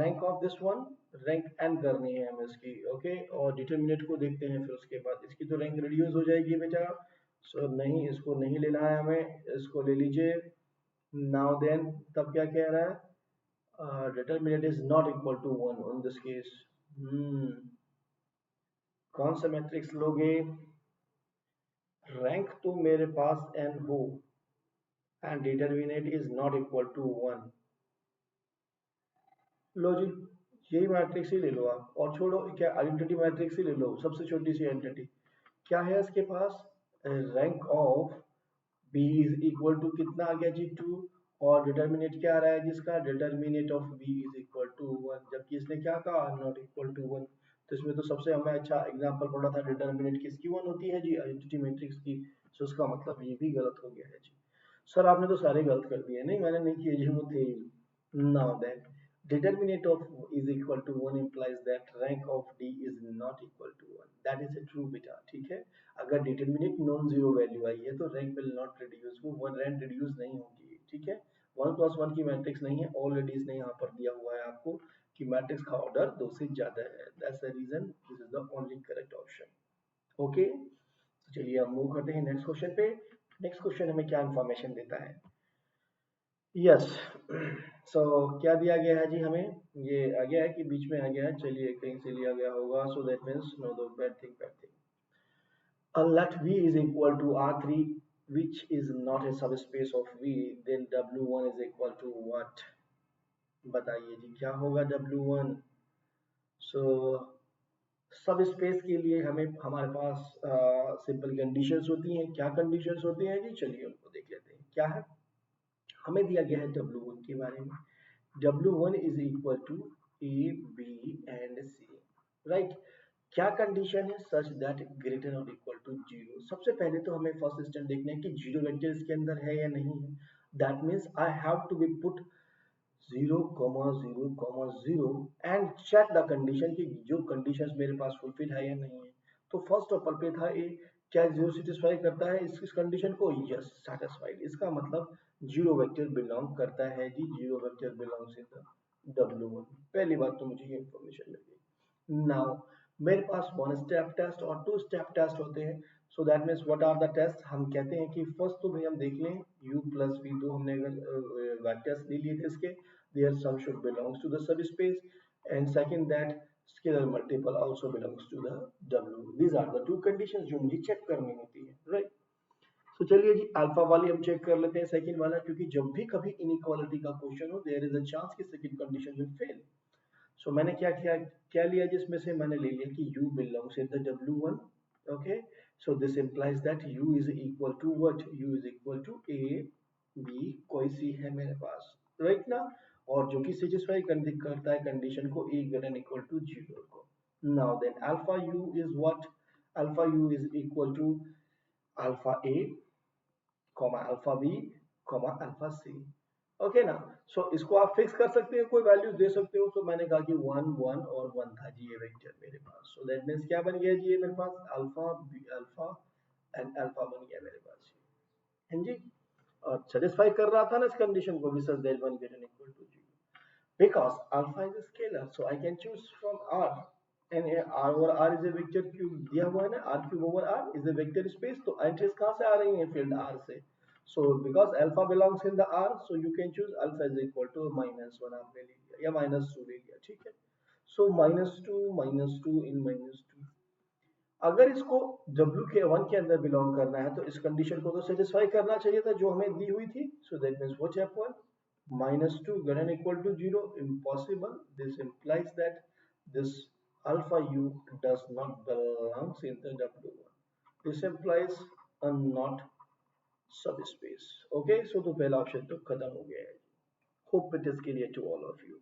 rank of this one, rank N करनी है हमें इसकी, ओके। और डिटरमिनेंट को देखते हैं, फिर उसके बाद इसकी तो रैंक रिड्यूस हो जाएगी बेटा। सो नहीं, इसको नहीं लेना है हमें, इसको ले लीजिए। नाउ देन तब क्या कह रहा है, determinant is not equal to 1 in this case. कौन सा मैट्रिक्स लोगे, रैंक तो मेरे पास n हो and determinant is not equal to 1, लो जी यही मैट्रिक्स ही ले लो आप, और छोड़ो क्या, आइडेंटिटी मैट्रिक्स ही ले लो, सबसे छोटी सी आइडेंटिटी क्या है इसके पास, rank of B is equal to कितना आ गया जी 2, और डिटरमिनेट क्या आ रहा है जिसका, determinant of B is equal to 1, जबकि इसने क्या कहा, नॉट इक्वल टू 1। तो इसमें तो सबसे हमें अच्छा एग्जांपल पड़ा था, डिटरमिनेट किसकी 1 होती है जी, आइडेंटिटी मैट्रिक्स की। सो उसका मतलब ये भी गलत हो गया है जी। सर आपने तो सारे गलत कर दिए, नहीं मैंने नहीं किए जी, वो थे। Now then determinant of is equal to 1 implies that rank of d is not equal to 1, that is a true beta, ठीक है। अगर डिटरमिनेंट नॉन जीरो वैल्यू आई है तो रैंक विल नॉट रिड्यूस, वो वन रैंक रिड्यूस नहीं होगी, ठीक है। 1 प्लस 1 की मैट्रिक्स नहीं है, ऑलरेडी इसने यहाँ पर दिया हुआ है आपको कि मैट्रिक्स का ऑर्डर 2 से ज्यादा है, that's the reason this is the only correct option. Okay, तो चलिए अब मूव करते हैं नेक्स्ट क्वेश्चन पे। नेक्स्ट क्वेश्चन हमें क्या इंफॉर्मेशन देता है, यस। सो क्या दिया गया है जी हमें, ये आ गया है कि बीच में आ गया है, चलिए कहीं से लिया गया होगा, सो दैट मीन्स नो दो bad thing bad thing. let v is equal to r3 which is not a subspace of v, then w1 is equal to what, बताइए जी क्या होगा w1। सो सब स्पेस के लिए हमें हमारे पास सिंपल कंडीशंस होती हैं, क्या कंडीशंस होती हैं जी, चलिए उनको देख लेते हैं क्या है। हमें दिया गया है w1 के बारे में, W1 is equal to A, B and C, right. क्या कंडीशन है, सच दैट ग्रेटर और इक्वल टू जीरो। सबसे पहले तो हमें फर्स्ट स्टेप देखना है कि जीरो वेक्टर इसके अंदर है या नहीं है। That means I have to be put 0, 0, 0 and check the condition कि जो कंडीशंस मेरे पास फुलफिल है या नहीं है। तो फर्स्ट ऑपर पे था ए, क्या जीरो सेटिस्फाई करता है इस कंडीशन को, यस सेटिस्फाइड, इसका मतलब जीरो वेक्टर बिलोंग करता है जी, zero vector belongs in the W1। पहली बात तो मुझे ये इंफॉर्मेशन मिल गई। नाउ मेरे पास वन स्टेप टेस्ट और टू स्टेप टेस्ट होते हैं। So that means what are the test, हम कहते हैं कि फर्स्ट तो भाई हम देख लें u प्लस v, दो हमने अगर वेक्टर्स ले लिए थे इसके, their sum should belongs to the subspace, and second that scalar multiple also belongs to the W। these are the two conditions जो मुझे चेक करनी होती है, राइट। तो चलिए जी अल्फा वाली हम चेक कर लेते हैं, सेकंड वाला, क्योंकि जब भी कभी इनइक्वालिटी का क्वेश्चन हो देयर इज अ चांस कि सेकंड कंडीशन विल फेल। सो मैंने क्या किया, क्या लिया जिसमें से मैंने ले लिया कि u belongs in the w1. Okay, so this implies that u is equal to what, u is equal to a b, कोई c है मेरे पास, राइट ना, और जो कि सेटिस्फाई करता है कंडीशन को a greater than equal to 0 को. Now then alpha u is what, alpha u is equal to alpha a, alpha B, alpha C. Okay ना, सो इसको आप फिक्स कर सकते हो, कोई वैल्यूज दे सकते हो. तो मैंने कहा कि 1 1 और 1 था जी ये वेक्टर मेरे पास. सो दैट मींस क्या बन गया जी ये मेरे पास alpha B alpha and alpha बन गया मेरे पास. हाँ जी, और सेटिस्फाई कर रहा था ना इस कंडीशन को भी, sir that one greater equal to 0 because alpha is a scalar, so I can choose from R, and R over R is a vector cube दिया हुआ है ना, R cube over R is a vector space. तो entries कहाँ से आ रही हैं, field R से. so because alpha belongs in the R, so you can choose alpha is equal to -1 आपने ले लिया या -2 ले लिया, ठीक है. so -2 in -2, अगर इसको W के 1 के अंदर बिलोंग करना है तो इस कंडीशन को तो सेटिस्फाई करना चाहिए था जो हमें दी हुई थी. So that means what happened, -2 greater than equal to 0, impossible. This implies that this alpha u does not belongs in the W1. This implies a not subspace. Okay, so तो पहला ऑप्शन तो खत्म हो गया है. Hope it is clear to all of you.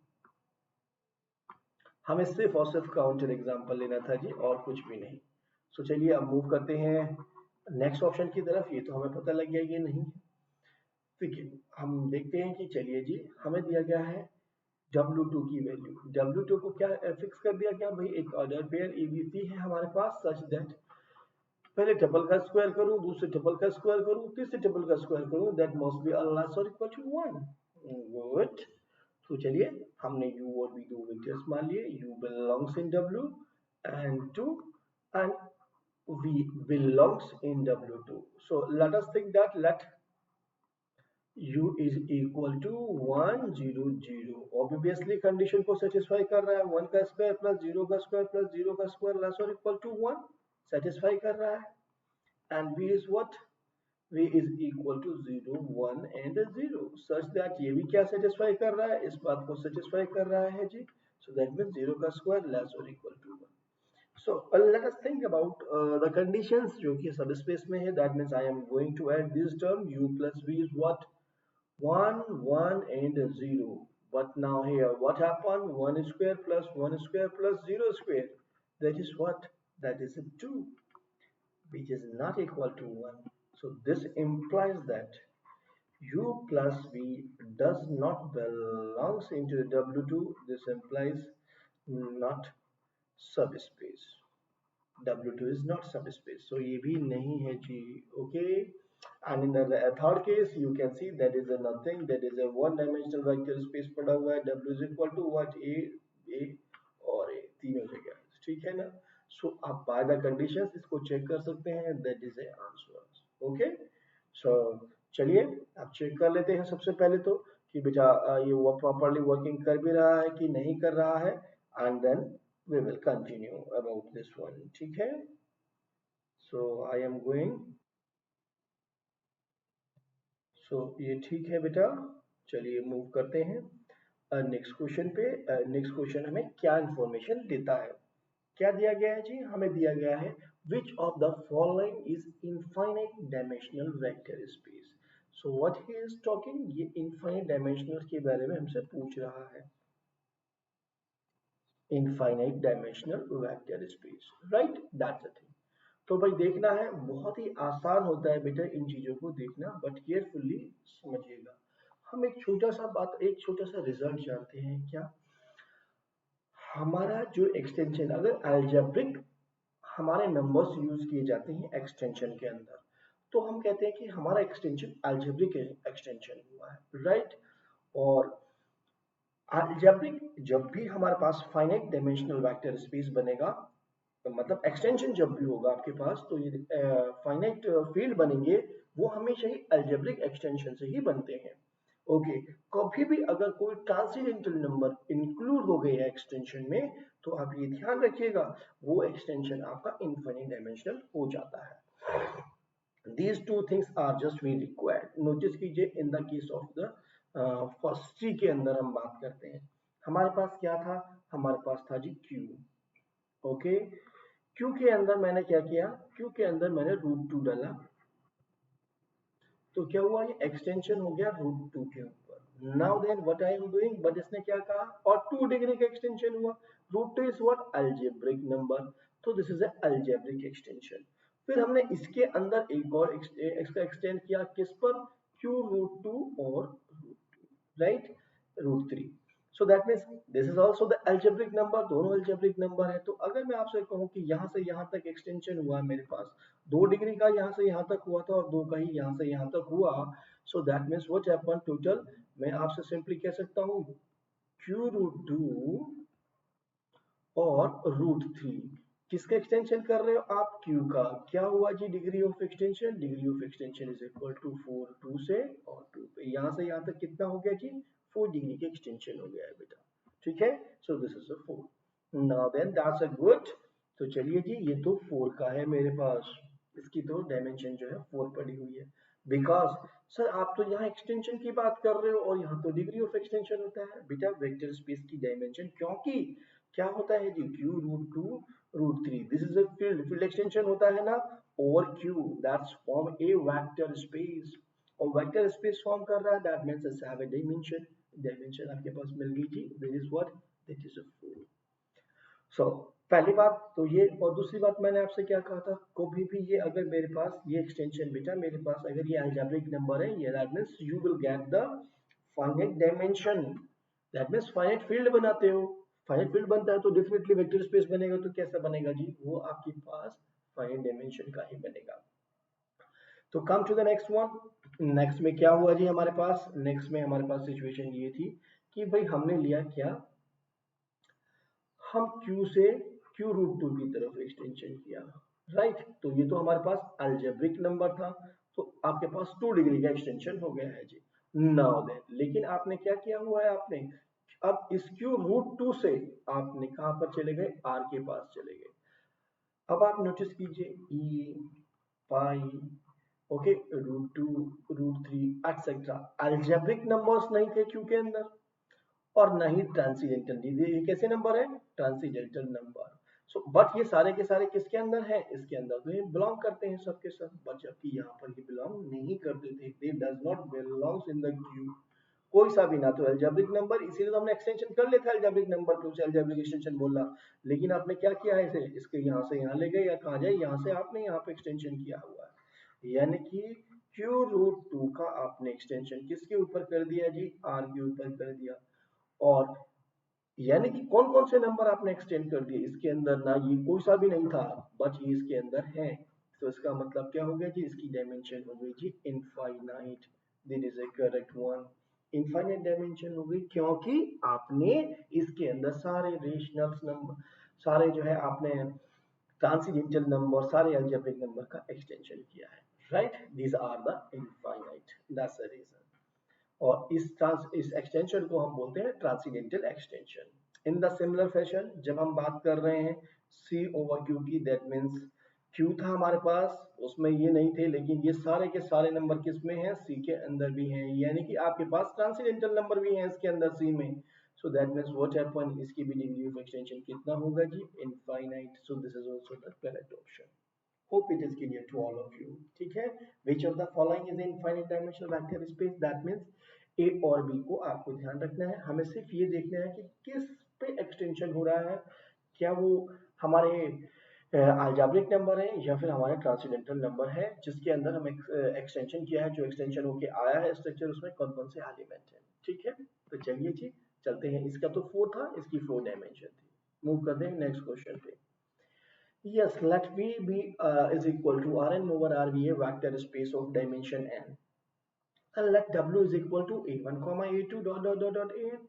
हमें सिर्फ और सिर्फ काउंटर एग्जांपल लेना था जी, और कुछ भी नहीं. सो चलिए अब मूव करते हैं नेक्स्ट ऑप्शन की तरफ. ये तो हमें पता लग गया ये नहीं है. ठीक है, हम देखते हैं कि चलिए जी हमें दिया गया है W2 की वैल्यू. W2 को क्या फिक्स कर दिया गया भाई, एक ऑर्डर पेयर ABC है हमारे पास सच दैट पहले ट्रिपल का स्क्वायर करूं, दूसरे ट्रिपल का स्क्वायर करूं, तीसरे ट्रिपल का स्क्वायर करूं, दैट मस्ट बी लेस और इक्वल टू 1. गुड. तो चलिए हमने u और v दो वेक्टर्स मान लिए. u belongs in W and 2 and v belongs in W2. So let us think that let u is equal to 1 0 0. Obviously condition को satisfy कर रहा है. 1 का स्क्वायर प्लस 0 का स्क्वायर प्लस 0 का स्क्वायर लेस और इक्वल टू 1 सेटिस्फाई कर रहा है. And v is what, v is equal to 0 1 and 0 such that ये भी क्या सेटिस्फाई कर रहा है, इस बात को सेटिस्फाई कर रहा है जी. so that means 0 का स्क्वायर लेस और equal to 1. so let us think about the conditions जो कि सबस्पेस में है. that means I am going to add this term u plus v is what, 1 1 and 0. But now here what happened, 1 square plus 1 square plus 0 square, that is what, that is a 2, which is not equal to 1. So this implies that u plus v does not belongs into W2. This implies not subspace. W2 is not subspace, so ये भी नहीं है जी. Okay, and in the third case you can see that is a nothing, that is a one dimensional vector space पड़ा हुआ है. W is equal to what, a और a तीनों जगह, ठीक है ना. so आप by the conditions इसको चेक कर सकते हैं. that is a answer. okay, so चलिए आप चेक कर लेते हैं सबसे पहले तो कि बेटा ये वो प्रॉपरली वर्किंग कर भी रहा है कि नहीं कर रहा है, and then we will continue about this one. ठीक है, so I am going. so ये ठीक है बेटा, चलिए मूव करते हैं नेक्स्ट क्वेश्चन पे. नेक्स्ट क्वेश्चन हमें क्या इंफॉर्मेशन देता है, क्या दिया गया है जी, हमें दिया गया है which of the following is infinite dimensional vector space. so what he is talking, ये infinite dimensional के बारे में हमसे पूछ रहा है. infinite dimensional vector space, right, that's the thing. तो भाई देखना है, बहुत ही आसान होता है बेटा इन चीजों को देखना, बट केयरफुली समझिएगा. हम एक छोटा सा बात, एक छोटा सा रिजल्ट जानते हैं क्या, हमारा जो एक्सटेंशन, अगर अलजेब्रिक हमारे नंबर्स यूज किए जाते हैं एक्सटेंशन के अंदर, तो हम कहते हैं कि हमारा एक्सटेंशन अलजेब्रिक एक्सटेंशन हुआ है, राइट. और अलजेब्रिक जब भी हमारे पास फाइनाइट डायमेंशनल वेक्टर स्पेस बनेगा, तो मतलब एक्सटेंशन जब भी होगा आपके पास, तो ये फाइनाइट फील्ड बनेंगे, वो हमेशा ही अलजेब्रिक एक्सटेंशन से ही बनते हैं. ओके, कभी भी अगर कोई ट्रांसेंडेंटल नंबर इंक्लूड हो गए हैं एक्सटेंशन में, तो आप ये ध्यान रखिएगा वो एक्सटेंशन आपका इनफिनिट डायमेंशनल हो जाता है. these two things are just we required. Notice कीजिए in the case of the first C के अंदर हम बात करते हैं, हमारे पास क्या था, हमारे पास था जी Q। ओके, Q के अंदर मैंने क्या किया, Q के अंदर मैंने √2 डाला, तो क्या हुआ, ये एक्सटेंशन हो गया √2 के ऊपर। Now then what I am doing, but इसने क्या कहा, और 2 डिग्री का एक्सटेंशन हुआ। √2 इज व्हाट, अलजेब्रिक नंबर, तो this is a algebraic extension. फिर हमने इसके अंदर एक और एक्स्ट्रा एक्सटेंड किया, किस पर, Q√2 और right, √3। So that means this is also the algebraic number, दोनों अलजेब्रिक नंबर है। तो अगर मैं आपसे कहूँ कि यहाँ से यहाँ तक एक्सटेंशन हुआ है मेरे पास, 2 डिग्री का यहाँ से यहाँ तक हुआ था और 2 का ही यहाँ से यहाँ तक हुआ, सो that means what happen total, मैं आपसे सिंपली कह सकता हूँ Q√2 और √3। किसका एक्सटेंशन कर रहे हो आप, Q का। क्या हुआ जी, degree of extension, degree of extension is equal to 4, 2 से और 2 पे, यहाँ से यहाँ तक कितना हो गया जी, 4 डिग्री का एक्सटेंशन हो गया है बेटा। ठीक है, so this is a 4। Now then that's a good. तो चलिए जी, ये तो 4 का है मेरे पास, इसकी तो डायमेंशन जो है 4 पड़ी हुई है। बिकॉज सर आप तो यहाँ एक्सटेंशन की बात कर रहे हो और यहाँ तो डिग्री ऑफ एक्सटेंशन होता है बेटा, वेक्टर स्पेस की डायमेंशन, क्योंकि क्या होता है जी, Q√2 √3, this is a field extension होता है ना, over Q, that's form a vector space, और वेक्टर स्पेस फॉर्म कर रहा है, that means it's have a dimension. Dimension आपके पास मिल गई जी, that is what, that is a 4। So पहली बात तो ये, और दूसरी बात मैंने आपसे क्या कहा था, कभी भी ये अगर मेरे पास ये एक्सटेंशन बेटा, मेरे पास अगर ये अलजेब्रिक नंबर है, ये that means you will get the finite dimension, that means finite field बनाते हो। फाइनाइट फील्ड बनता है तो डेफिनेटली वेक्टर स्पेस बनेगा, तो कैसा बनेगा जी, वो आपके पास फाइनाइट डायमेंशन का ही बनेगा। तो come to the next one, next में क्या हुआ जी हमारे पास, नेक्स्ट में हमारे पास सिचुएशन ये थी कि भाई हमने लिया क्या, हम Q से Q√2 की तरफ एक्सटेंशन किया, राइट। तो ये तो हमारे पास अलजेब्रिक नंबर था, तो आपके पास 2 डिग्री का एक्सटेंशन हो गया है जी। नाउ देन, लेकिन आपने क्या किया हुआ है, आपने अब इस Q√2 से आपने कहां पर चले गए, R के पास चले गए। अब आप नोटिस कीजिए, E, पाई, ओके, √2, √3 एक्सेट्रा, अलजेब्रिक नंबर्स नहीं थे Q के अंदर, और ना ही ट्रांसीडेंटल, ये कैसे नंबर है, ट्रांसीडेंटल नंबर। सो बट ये सारे के सारे किसके अंदर है, इसके अंदर तो ये बिलोंग करते हैं सबके सब, बट जबकि यहाँ पर ये बिलोंग नहीं करते थे, दे does not belongs in the Q, कोई सा भी ना तो अलजेब्रिक नंबर, इसीलिए तो हमने एक्सटेंशन कर लिया था अलजेब्रिक नंबर पे, उसे अलजेब्रिक एक्सटेंशन बोला। लेकिन आपने क्या किया है, इसे इसके यहाँ से यहाँ ले गए, या कहा जाए यहाँ से आपने यहाँ पे एक्सटेंशन किया हुआ है, यानी कि Q√2 का आपने एक्सटेंशन किसके ऊपर कर दिया जी, R के ऊपर कर दिया। और यानी कि कौन कौन से नंबर आपने एक्सटेंड कर दिए, इसके अंदर ना ये कोई सा भी नहीं था, बट ये इसके अंदर है, तो इसका मतलब क्या हो गया जी, इसकी डायमेंशन हो गई जी infinite, this is a correct one, infinite dimension हो गई, क्योंकि आपने इसके अंदर सारे रेशनल नंबर, सारे जो है आपने ट्रांसीडेंटल नंबर, सारे अलजेब्रिक नंबर का एक्सटेंशन किया है, right, these are the infinite, that's the reason. और इस एक्सटेंशन को हम बोलते हैं transcendental extension. In the similar fashion जब हम बात कर रहे हैं C ओवर Q की, दैट मीन्स Q था हमारे पास, उसमें ये नहीं थे, लेकिन ये सारे के सारे नंबर किस में हैं, C के अंदर भी हैं, यानी कि आपके पास ट्रांसीडेंटल नंबर भी हैं इसके अंदर C में। So that means what happen, इसकी भी डिग्री ऑफ एक्सटेंशन कितना होगा जी, infinite. So this is also the correct option. Hope it is clear to all of you. ठीक है, which of the following is infinite dimensional vector space, that means A और B को आपको ध्यान रखना है, हमें सिर्फ ये देखना है कि किस पे एक्सटेंशन हो रहा है, क्या वो हमारे अलजेब्रिक नंबर है या फिर हमारे ट्रांसीडेंटल नंबर है, जिसके अंदर हम एक्सटेंशन किया है, जो एक्सटेंशन होके आया है स्ट्रक्चर, उसमें कौन कौन से एलिमेंट है। ठीक है, तो चलिए जी चलते हैं, इसका तो 4 था, इसकी 4 डायमेंशन थी। मूव करते हैं नेक्स्ट क्वेश्चन पे। Yes, let V be is equal to Rn over Rv, a vector space of dimension n, and let W is equal to A1 comma A2 dot dot dot dot An,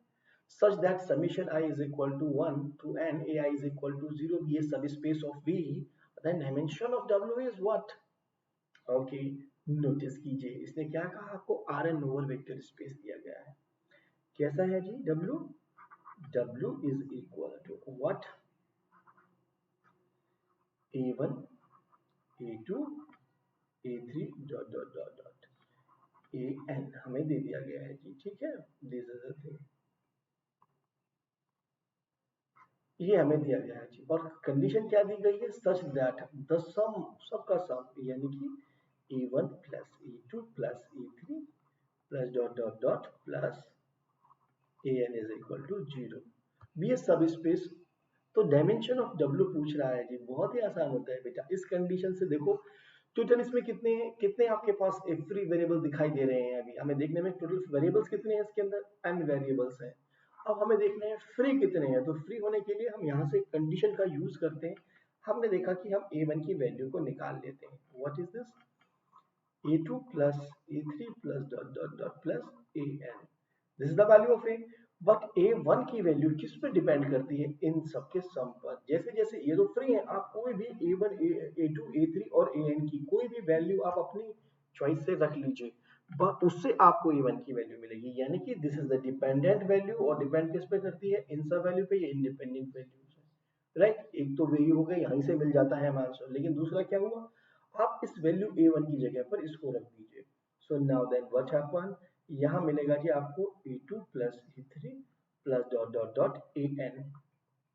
such that summation I is equal to 1 to n, Ai is equal to 0 be a subspace of V, then dimension of W is what? Okay, notice कीजिए इसने क्या कहा आपको, Rn over vector space दिया गया है, कैसा है जी W? W is equal to what? A1, A2, A3 dot dot dot dot An हमें दे दिया गया है जी, ठीक है, दिस इज द थिंग। ये हमें दिया गया है जी, और कंडीशन क्या दी गई है, सच दैट द सम, सबका सम यानी कि ए1 प्लस ए2 प्लस ए3 plus dot dot dot plus an is equal to zero B A sub space. तो डायमेंशन ऑफ डब्ल्यू पूछ रहा है जी, बहुत ही आसान होता है बेटा। इस कंडीशन से देखो टोटल इसमें कितने कितने आपके पास फ्री वेरिएबल दिखाई दे रहे हैं। अभी हमें देखने में टोटल वेरिएबल्स कितने हैं इसके अंदर, n वेरिएबल्स हैं। अब हमें देखना है फ्री कितने हैं, तो फ्री होने के लिए हम यहाँ से कंडीशन का यूज करते हैं। हमने देखा कि हम a1 की वैल्यू को निकाल लेते हैं। What is this, a2 plus a3 plus dot dot dot plus an, this is the value of a। But a1 की वैल्यू किस पे डिपेंड करती है, इन सबके सम पर। जैसे जैसे ये तो फ्री है, आप कोई भी a1 a2 a3 और an की कोई भी वैल्यू आप अपनी चॉइस से रख लीजिए, बट उससे आपको a1 की वैल्यू मिलेगी। यानी कि this is the dependent value, और डिपेंड किस पे करती है, इन सब वैल्यू पे, ये इंडिपेंडेंट वैल्यूज है, राइट। एक तो वैल्यू हो गई, यहीं से मिल जाता है हमें आंसर, लेकिन दूसरा क्या हुआ, आप इस वैल्यू a1 की जगह पर इसको रख दीजिए। So now then what happen, यहाँ मिलेगा जी आपको a2 plus e3 plus dot dot dot an।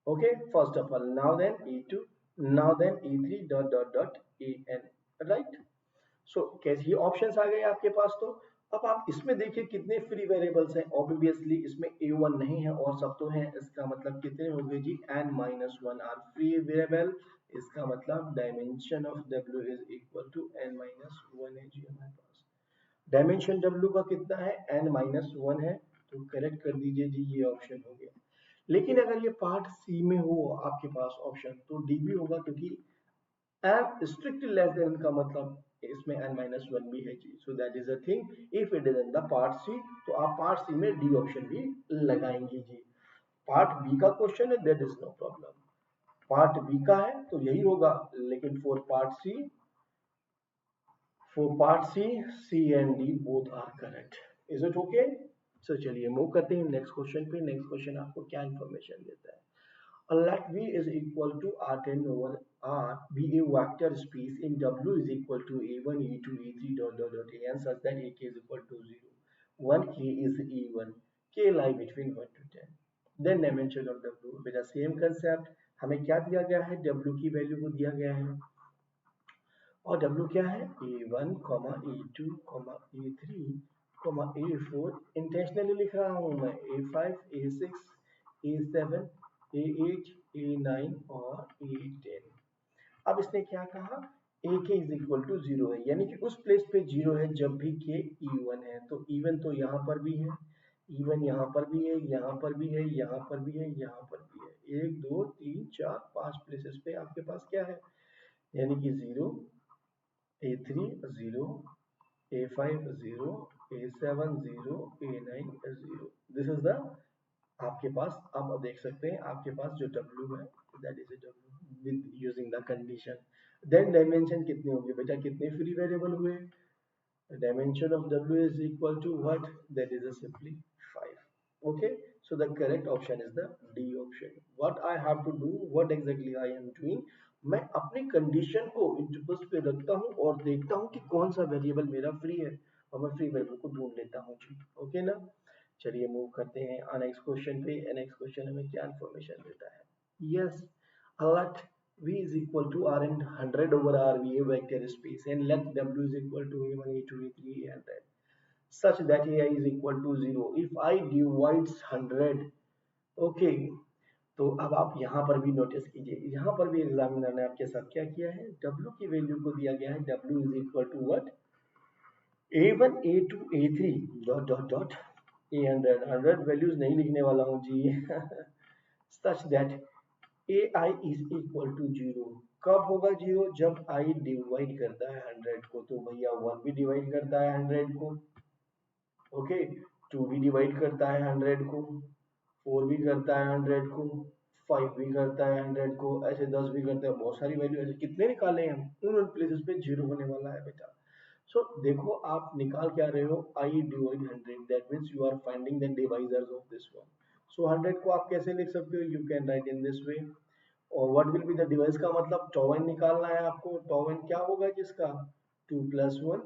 Okay, first of all now then e2, now then e3 dot dot dot an, right. So कैसे ये ऑप्शंस आ गए आपके पास। तो अब आप इसमें देखिए कितने फ्री वेरिएबल्स हैं। ऑब्वियसली इसमें a1 नहीं है और सब तो हैं, इसका मतलब कितने हो गए जी, n minus one are free variable. इसका मतलब dimension of w is equal to n minus one है जी हमारे पास। डायमेंशन w का कितना है, n माइनस वन है, तो करेक्ट कर दीजिए जी, ये ऑप्शन हो गया। लेकिन अगर ये पार्ट सी में हो आपके पास ऑप्शन, तो डी भी होगा, क्योंकि एंड स्ट्रिक्टली लेस देन का मतलब इसमें n माइनस वन भी है जी। So that is a thing, if it is in the part C, तो आप पार्ट सी में डी ऑप्शन भी लगाएंगे जी। पार्ट बी का क्वेश्चन है, that is no problem. Part B का है तो यही होगा, लेकिन for part C, C and D both are correct. Is it okay. So चलिए मूव करते हैं नेक्स्ट क्वेश्चन पे। नेक्स्ट क्वेश्चन आपको क्या इंफॉर्मेशन देता है, let V is equal to R10 over R be a vector space in W is equal to A1, A2, A3 dot dot dot AN such that AK is equal to 0. 1K is E1, K lie between 1 to 10. Then dimension of W with the same concept, हमें क्या दिया गया है, W की value को दिया गया है, और W क्या है, A1, A2, A3, A4। Intentionally लिख रहा हूँ मैं, A5, A6, A7, A8, A9 और A10। अब इसने क्या कहा, ए के इज इक्वल टू जीरो है, यानी कि उस प्लेस पे जीरो है जब भी के इवन है। तो इवन तो यहाँ पर भी है, इवन यहाँ पर भी है, यहाँ पर भी है, यहाँ पर भी है, यहाँ पर भी है। एक दो तीन चार पांच प्लेसेस पे आपके पास क्या है, यानी कि zero, A3 0, A5 0, A7 0, A9 0। This is the आपके पास, अब देख सकते हैं आपके पास जो W है, that is a W with using the condition. Then dimension कितने होंगे बेटा, कितने फ्री वेरिएबल हुए, dimension of W is equal to what, that is a simply 5। okay, so the correct option is the D option। what I have to do, what exactly I am doing, मैं अपनी condition को intervals पे रखता हूँ और देखता हूँ कि कौन सा वेरिएबल मेरा फ्री है, और मैं फ्री वेरिएबल को ढूंढ लेता हूँ जी। ओके ना, चलिए मूव करते हैं नेक्स्ट क्वेश्चन पे। नेक्स्ट क्वेश्चन हमें क्या इन्फॉर्मेशन देता है, yes, let V is equal to R and 100 over R be a vector space, and let W is equal to A1, A2, A3 and that, such that AI is equal to 0 if I divides 100। okay, तो अब आप यहाँ पर भी notice कीजिए, यहाँ पर भी एग्जामिनर ने आपके साथ क्या किया है, W की वैल्यू को दिया गया है, W is equal to what, A1, A2, A3 dot dot dot A100 values नहीं लिखने वाला हूँ जी such that AI is equal to 0। कब होगा जीरो, जब I डिवाइड करता है 100 को। तो भैया 1 भी डिवाइड करता है 100 को, ओके, 2 भी डिवाइड करता है 100 को, 4 भी करता है 100 को, 5 भी करता है 100 को, ऐसे 10 भी करते हैं। बहुत सारी वैल्यू ऐसे कितने निकाले हम, उन प्लेसेस पे जीरो होने वाला है बेटा। सो देखो आप निकाल क्या रहे हो, I divide 100, that means you are finding the divisors of this one. So 100 को आप कैसे लिख सकते हो, you can write in this way. और what will be the device का मतलब, टॉवन निकालना है आपको। टॉवन क्या होगा जिसका, 2 plus 1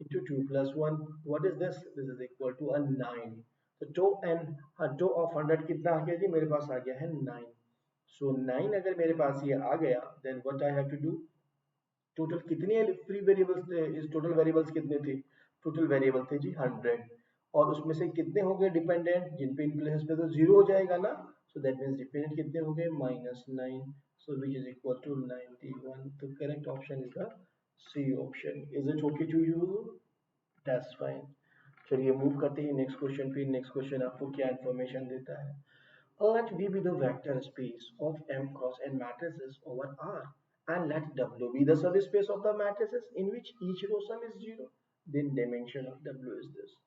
into 2 plus 1, what is this, this is equal to 9। तो टो एन, टो ऑफ 100 कितना आ गया जी, मेरे पास आ गया है 9। सो 9 अगर मेरे पास ये आ गया then what I have to do, total कितने फ्री वेरिएबल्स थे, इस टोटल वेरिएबल्स कितने थे, टोटल वेरिएबल थे जी 100, और उसमें से कितने हो गए डिपेंडेंट, जिन पे इन प्लेसेस पे तो जीरो हो जाएगा ना, सो दैट मींस डिपेंडेंट कितने हो गए -9, so which is equal to 91, तो correct option is the C option. Is it okay to you? That's fine. चलिए मूव करते हैं नेक्स्ट क्वेश्चन पे। नेक्स्ट क्वेश्चन आपको क्या इन्फॉर्मेशन देता है, let V be the vector space of M cross N matrices over R, and let W be the subspace of the matrices in which each row sum is zero. Then dimension of W is this.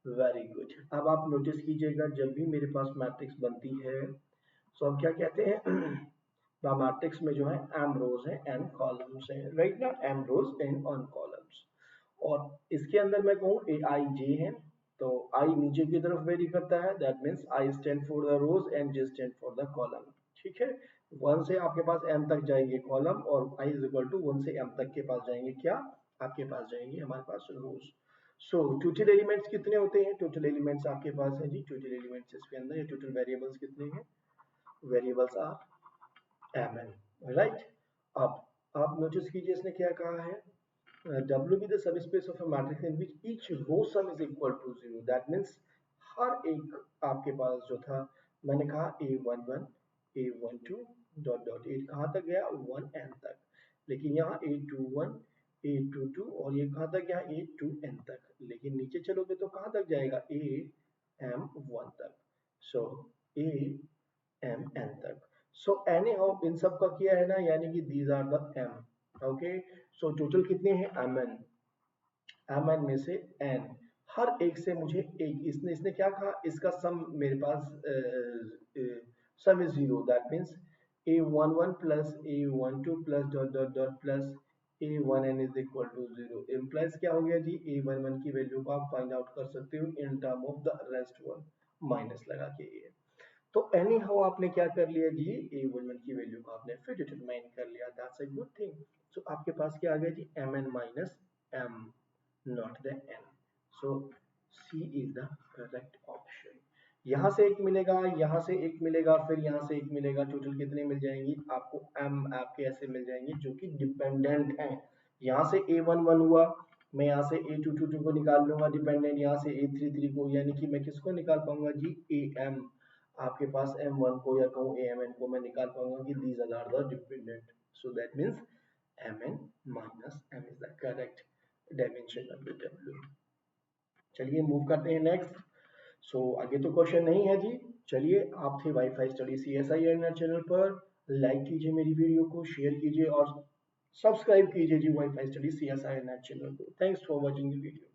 Very good. अब आप notice कीजिएगा जब भी मेरे पास matrix बनती है तो हम क्या कहते हैं, मैट्रिक्स में जो है m रोज है n कॉलम्स है, राइट ना, m rows and n columns, और इसके अंदर मैं कहूँ ए आई जे है, तो आई नीचे की तरफ वेरी करता है, that means I stand for the rows and J stand for the column. ठीक है, 1 से आपके पास m तक जाएंगे कॉलम, और i इज इक्वल टू 1 से m तक के पास जाएंगे क्या, आपके पास जाएंगे हमारे पास रोज। सो टोटल एलिमेंट्स कितने होते हैं, टोटल एलिमेंट्स आपके पास है जी, टोटल एलिमेंट्स इसके अंदर, ये टोटल वेरिएबल्स कितने हैं, वेरिएबल्स आर mn, राइट। अब आप नोटिस कीजिए इसने क्या कहा है, W be the subspace of a matrix in which each row sum is equal to 0. That means हर एक आपके पास जो था, मैंने कहा A11, A12 dot dot A कहाँ तक गया 1n तक, लेकिन यहाँ A21, A22 और ये कहाँ तक गया A2n तक, लेकिन नीचे चलोगे तो कहाँ तक जाएगा AM1 तक, सो AMN तक। सो एनी ऑफ इन सब का किया है ना, यानी कि these are the m, okay. So total कितने हैं mn, mn में से n, हर एक से मुझे एक, इसने इसने क्या कहा, इसका सम मेरे पास sum is zero, that means a11 plus a12 plus dot dot dot plus a1n is equal to zero, implies क्या हो गया जी, a11 की वैल्यू को आप फाइंड आउट कर सकते हो in term of the rest one, minus लगा के ये, तो एनी हाउ आपने क्या कर लिया जी, a11 की वैल्यू को आपने फिर डिटरमाइन कर लिया, दैट्स अ गुड थिंग। सो आपके पास क्या आ गया जी, mn minus m, not the n, so C is the correct option। यहाँ से एक मिलेगा, यहाँ से एक मिलेगा, फिर यहाँ से एक मिलेगा, टोटल कितने मिल जाएंगी आपको, m आपके ऐसे मिल जाएंगे जो कि डिपेंडेंट हैं। यहाँ से a11 हुआ, मैं यहाँ से a222 को निकाल लूंगा डिपेंडेंट, यहाँ से a33 को, यानी कि मैं किसको निकाल पाऊंगा जी, am आपके पास m1 को या कहूँ amn को मैं निकाल पाऊंगा कि these are the dependent, so that means mn minus m is the correct dimension of the W। चलिए मूव करते हैं नेक्स्ट। सो आगे तो क्वेश्चन नहीं है जी, चलिए आप थे वाईफाई स्टडी CSIR चैनल पर, लाइक कीजिए मेरी वीडियो को, शेयर कीजिए और सब्सक्राइब कीजिए जी वाईफाई स्टडी CSIR चैनल को। Thanks for watching the video.